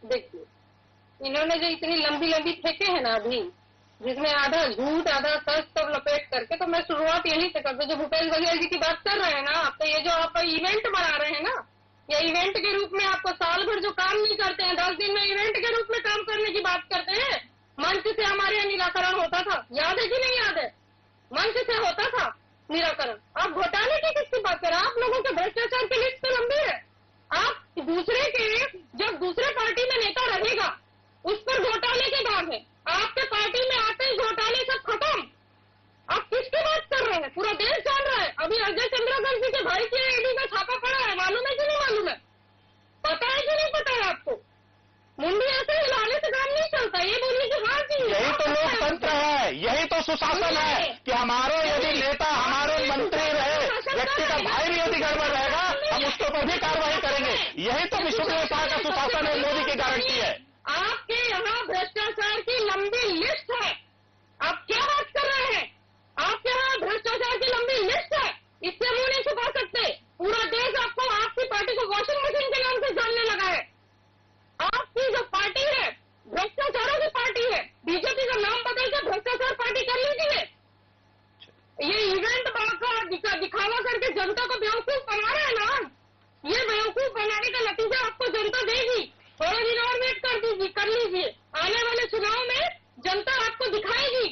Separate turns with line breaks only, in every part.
देखिए, इन्होंने जो इतनी लंबी लंबी फेंके हैं ना अभी, जिसमें आधा झूठ आधा सच सब लपेट करके, तो मैं शुरुआत यहीं से करती हूँ। जो भूपेश बघेल जी की बात कर रहे हैं ना आप, तो ये जो आप इवेंट बना रहे हैं ना, ये इवेंट के रूप में आपको साल भर जो काम नहीं करते हैं, 10 दिन में इवेंट के रूप में काम करने की बात करते हैं। मंच से हमारे यहाँ निराकरण होता था, याद है कि नहीं याद है? मंच से होता था निराकरण। आप घोटाले की किसकी बात करें? आप लोगों के भ्रष्टाचार की लिस्ट तो लंबी है। आप दूसरे के, जब दूसरे पार्टी में नेता रहेगा उस पर घोटाले के दाग है, आपके पार्टी में आते ही घोटाले सब खत्म। आप किसकी बात कर रहे हैं? पूरा देश जान रहा है। अभी अजय चंद्राकर जी के भाई के ईडी का छापा पड़ा है, मालूम है कि नहीं मालूम है? पता है कि नहीं पता है आपको? मुंडी ऐसे हिलाने से काम नहीं चलता। ये बोलिए कि हाँ जी,
यही तो लोकतंत्र है, यही तो सुशासन है कि हमारे यदि नेता, हमारे मंत्री रहे, व्यक्ति का भाई भी यदि गड़बड़ रहेगा हम उसके ऊपर भी कार्रवाई करेंगे। यही तो विष्णुदेव साह का सुशासन है, मोदी की गारंटी है।
आपके यहाँ भ्रष्टाचार की लंबी लिस्ट है। आप क्या बात कर रहे हैं? आपके यहाँ भ्रष्टाचार की लंबी लिस्ट है, इससे मुंह नहीं छुपा सकते। पूरा देश आपको, आपकी पार्टी को वॉशिंग मशीन के नाम से जानने लगा है। आपकी जो पार्टी है भ्रष्टाचारों की पार्टी है। बीजेपी का नाम बदल के भ्रष्टाचार पार्टी कर लीजिए। ये इवेंट का दिखावा करके जनता को बेवकूफ बना रहे हैं ना, ये बेवकूफ बनाने का नतीजा आपको जनता देगी। थोड़े दिन और वेट कर लीजिए, आने वाले चुनाव में जनता आपको दिखाएगी,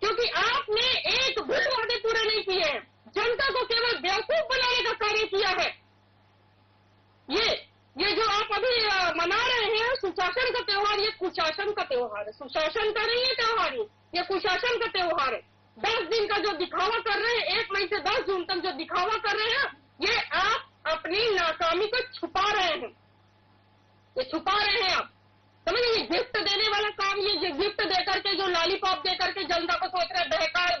क्योंकि आपने एक भी वादे पूरे नहीं किए हैं। जनता को केवल बेवकूफ बनाने का कार्य किया है। ये जो आप अभी मना रहे हैं सुशासन का त्योहार, ये कुशासन का त्योहार है। सुशासन का नहीं है त्योहार, ये कुशासन का त्योहार है। 10 दिन का जो दिखावा कर रहे हैं, 1 मई से 10 जून तक जो दिखावा कर रहे हैं, ये आप अपनी नाकामी को छुपा रहे हैं। ये छुपा रहे हैं आप, समझिए। ये गिफ्ट देने वाला काम, ये गिफ्ट देकर के, जो लॉलीपॉप देकर के जनता को सोच रहे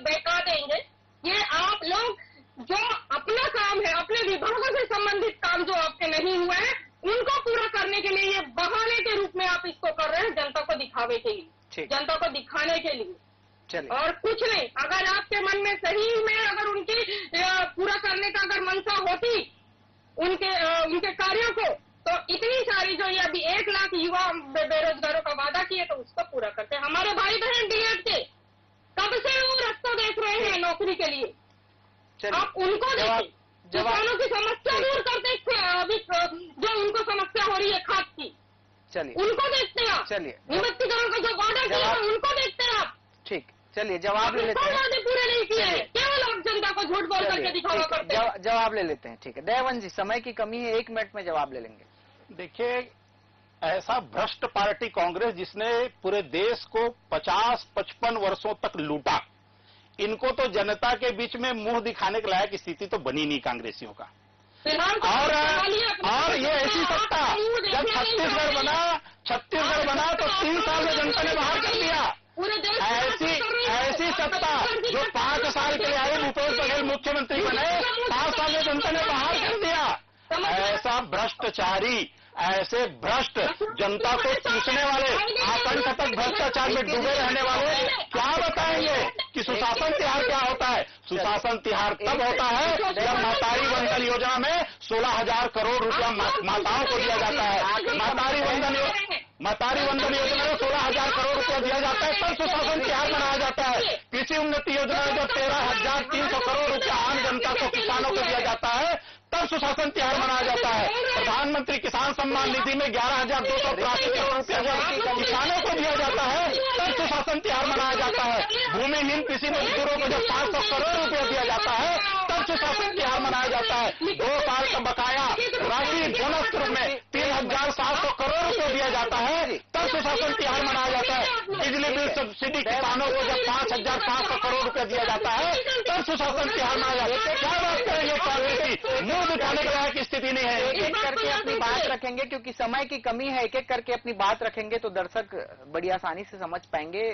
बहका देंगे, ये आप लोग जो अपना काम है, अपने विभागों से संबंधित काम जो आपके नहीं हुए हैं, उनको पूरा करने के लिए ये बहाने के रूप में आप इसको कर रहे हैं, जनता को दिखावे के लिए, जनता को दिखाने के लिए, और कुछ नहीं। अगर आपके मन में सही में अगर उनकी पूरा करने का अगर मंशा होती उनके कार्यों को, तो इतनी सारी जो ये अभी 1 लाख युवा बेरोजगारों का वादा किए तो उसको पूरा करते। हमारे भाई बहन डीएड के कब से वो रास्ता देख रहे हैं नौकरी के लिए, आप उनको देखिए। किसानों की समस्या दूर करते थे, अभी जो उनको समस्या हो रही है खाद की, चलिए उनको देखते हैं आप। चलिए नियमितीकरण का जो वादा किया है उनको देखते हैं आप। ठीक, चलिए जवाब ले लेते हैं। वादे पूरे नहीं किए, केवल आप जनता को झूठ बोल करके दिखावा करते हैं। जवाब ले लेते हैं, ठीक है दयावन जी, समय की कमी है, 1 मिनट में जवाब ले लेंगे।
देखिए, ऐसा भ्रष्ट पार्टी कांग्रेस जिसने पूरे देश को 50-55 वर्षों तक लूटा, इनको तो जनता के बीच में मुंह दिखाने के लायक स्थिति तो बनी नहीं कांग्रेसियों का। और ये ऐसी सत्ता, जब छत्तीसगढ़ बना तो 3 साल में जनता ने बाहर कर दिया। ऐसी सत्ता जो 5 साल के लिए आई, भूपेश बघेल मुख्यमंत्री बने, 5 साल में जनता ने बाहर कर दिया। ऐसा भ्रष्टाचारी, ऐसे भ्रष्ट, जनता को चूसने वाले, आतंक तक भ्रष्टाचार में डूबे रहने वाले क्या बताएंगे कि सुशासन तिहार क्या होता है? सुशासन तिहार तब होता है जब महतारी वंदन योजना में 16,000 करोड़ रुपया माताओं को दिया जाता है। महतारी वंदन योजना में 16,000 करोड़ रुपया दिया जाता है, तब सुशासन तिहार मनाया जाता है। कृषि उन्नति योजना में जब 13,300 करोड़ रुपया आम जनता को, किसानों को दिया जाता है, तब सुशासन तिहार मनाया जाता है। प्रधानमंत्री किसान सम्मान निधि में 11,283 करोड़ रुपया जब किसानों को दिया जाता है, तब सुशासन तिहार मनाया जाता है। भूमिहीन कृषि मजदूरों को जब 500 करोड़ रुपया दिया जाता है, तब सुशासन तिहार मनाया जाता है। 2 साल का बकाया राशि बोनस के रूप में 3,700 करोड़ रुपया दिया जाता है, तब सुशासन तिहार मनाया जाता है। बिजली बिल सब्सिडी किसानों को जब 5,500 करोड़ रुपया दिया जाता है, तब सुशासन तिहार मनाया जाता है। क्या बात करेंगे कांग्रेस, मुंह दिखाने के लायक स्थिति नहीं है।
एक करके अपनी बात रखेंगे, क्योंकि समय की कमी है, एक करके अपनी बात रखेंगे तो दर्शक बड़ी आसानी से समझ पाएंगे।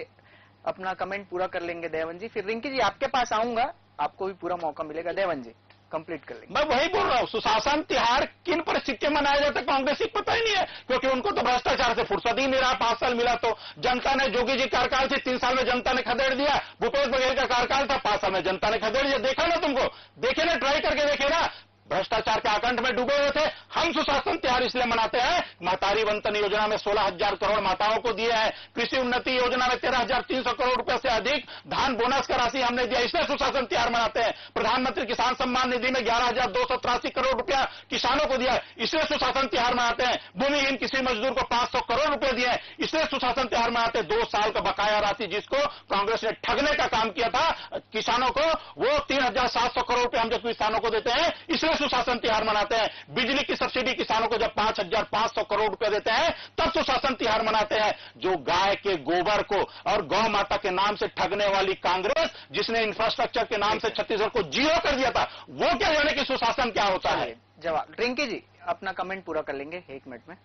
अपना कमेंट पूरा कर लेंगे दयावन जी, फिर रिंकी जी आपके पास आऊंगा, आपको भी पूरा मौका मिलेगा। दयावन जी कंप्लीट कर लेंगे।
मैं वही बोल रहा हूँ, सुशासन तिहार किन परिस्थितियों में मनाया जाता है कांग्रेस को पता ही नहीं है, क्योंकि उनको तो भ्रष्टाचार से फुर्सत ही नहीं रहा। 5 साल मिला तो जनता ने, जोगी जी कार्यकाल से 3 साल में जनता ने खदेड़ दिया। भूपेश बघेल का कार्यकाल था, 5 साल में जनता ने खदेड़ दिया। देखा ना तुमको, देखे ना, ट्राई करके देखे ना। भ्रष्टाचार के आकंठ में डूबे हुए थे। हम सुशासन त्योहार इसलिए मनाते हैं, महतारी वंदन योजना में 16,000 करोड़ माताओं को दिए हैं, कृषि उन्नति योजना में 13,300 करोड़ रुपए से अधिक धान बोनस का राशि हमने दिया, इसलिए सुशासन त्योहार मनाते हैं। प्रधानमंत्री किसान सम्मान निधि में 11,283 करोड़ रुपया किसानों को दिया, इसलिए सुशासन त्योहार मनाते हैं। भूमिहीन किसी मजदूर को 500 करोड़ रुपए दिए, इसलिए सुशासन त्योहार मनाते हैं। 2 साल का बकाया राशि जिसको कांग्रेस ने ठगने का काम किया था किसानों को, वो 3,700 करोड़ रुपए हम जब किसानों को देते हैं, इसलिए सुशासन त्योहार मनाते हैं। बिजली की सब्सिडी किसानों को जब 5,500 करोड़ रुपए देते हैं, तब सुशासन त्योहार मनाते हैं। जो गाय के गोबर को और गौ माता के नाम से ठगने वाली कांग्रेस, जिसने इंफ्रास्ट्रक्चर के नाम से छत्तीसगढ़ को जीरो कर दिया था, वो क्या जाने कि सुशासन क्या होता है।
जवाब रिंकी जी अपना कमेंट पूरा कर लेंगे 1 मिनट में।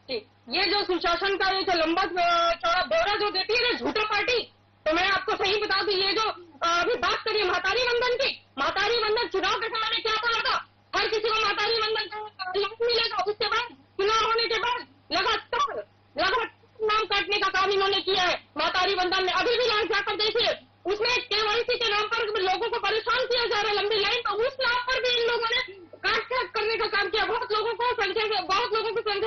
ये जो सुशासन का ये जो लंबा चौड़ा ब्यौरा जो देती है झूठा पार्टी, तो मैं आपको सही बता दूं, ये जो अभी बात करिए महातारी वंदन की, महातारी वंदन चुनाव के समय में क्या बोला था, हर किसी को महातारी वंदन का लाभ मिलेगा। उसके बाद चुनाव होने के बाद लगातार नाम काटने का काम इन्होंने किया है महातारी वंदन में। अभी भी लाइन जाकर देखिए, उसमें केवाईसी के नाम पर लोगों को परेशान किया जा रहा है लंबी लाइन, तो उस नाम पर भी इन लोगों ने काट करने का काम किया, बहुत लोगों को संख्या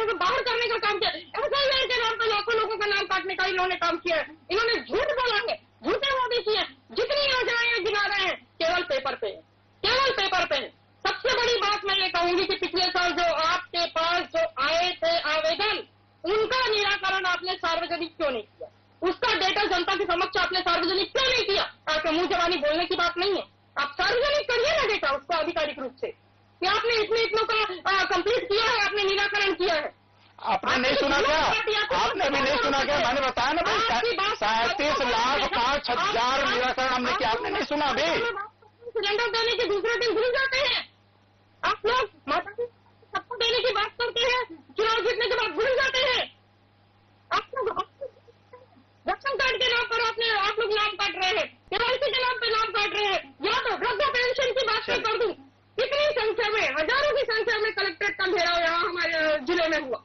से बाहर करने का काम किया। एसआईआर के नाम पर लाखों लोगों का नाम काटने का इन्होंने काम किया है। इन्होंने झूठ बोला है, झूठे वादे किए, जितनी योजनाएं गिना रहे हैं केवल पेपर पे है, केवल पेपर पे है। सबसे बड़ी बात मैं ये कहूंगी कि पिछले साल जो आपके पास जो आए थे आवेदन, उनका निराकरण आपने सार्वजनिक क्यों नहीं किया? उसका डेटा जनता के समक्ष आपने सार्वजनिक क्यों नहीं किया? आपके मुंह जबानी बोलने की बात नहीं है, आप सार्वजनिक करिए ना डेटा उसको आधिकारिक रूप से कि आपने इतनों का कंप्लीट किया है, आपने निराकरण किया है।
आपने नहीं सुना क्या? आपने भी नहीं सुना क्या? मैंने बताया ना भाई, 37,05,000 निराकरण हमने किया, आपने नहीं सुना अभी?
सिलेंडर देने के दूसरे दिन भूल जाते हैं आप लोग, माता सबको देने की बात करते हैं, चुनाव जीतने के बाद भूल जाते हैं। आप लोग राशन कार्ड के नाम पर आप लोग नाम काट रहे हैं, केवाईसी के नाम पर नाम काट रहे हैं, या तो वृद्धा पेंशन की बात कर दूं, कितनी संख्या में, हजारों की संख्या में कलेक्ट्रेट का घेराव यहाँ हमारे जिले में हुआ।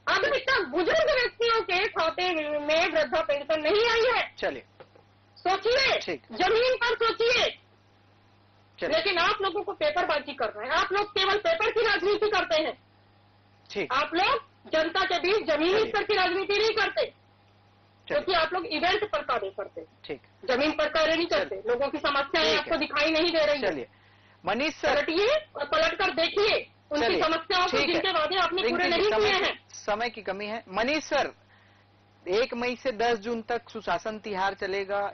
अभी तक बुजुर्ग व्यक्तियों के खाते में वृद्धा पेंशन नहीं आई है।
चलिए
सोचिए, जमीन पर सोचिए। लेकिन आप लोगों को पेपरबाजी कर रहे हैं, आप लोग केवल पेपर की राजनीति करते हैं, आप लोग जनता के बीच जमीनी स्तर की राजनीति नहीं करते, क्योंकि आप लोग इवेंट पर कार्य करते, जमीन पर कार्य नहीं करते। लोगों की समस्याएं आपको दिखाई नहीं दे रही।
चलिए मनीष सर,
पलटिए और पलट कर देखिए उनकी समस्याओं को, जिनके वादे आपने पूरे नहीं किए हैं।
समय की कमी है। मनीष सर, 1 मई से 10 जून तक सुशासन तिहार चलेगा।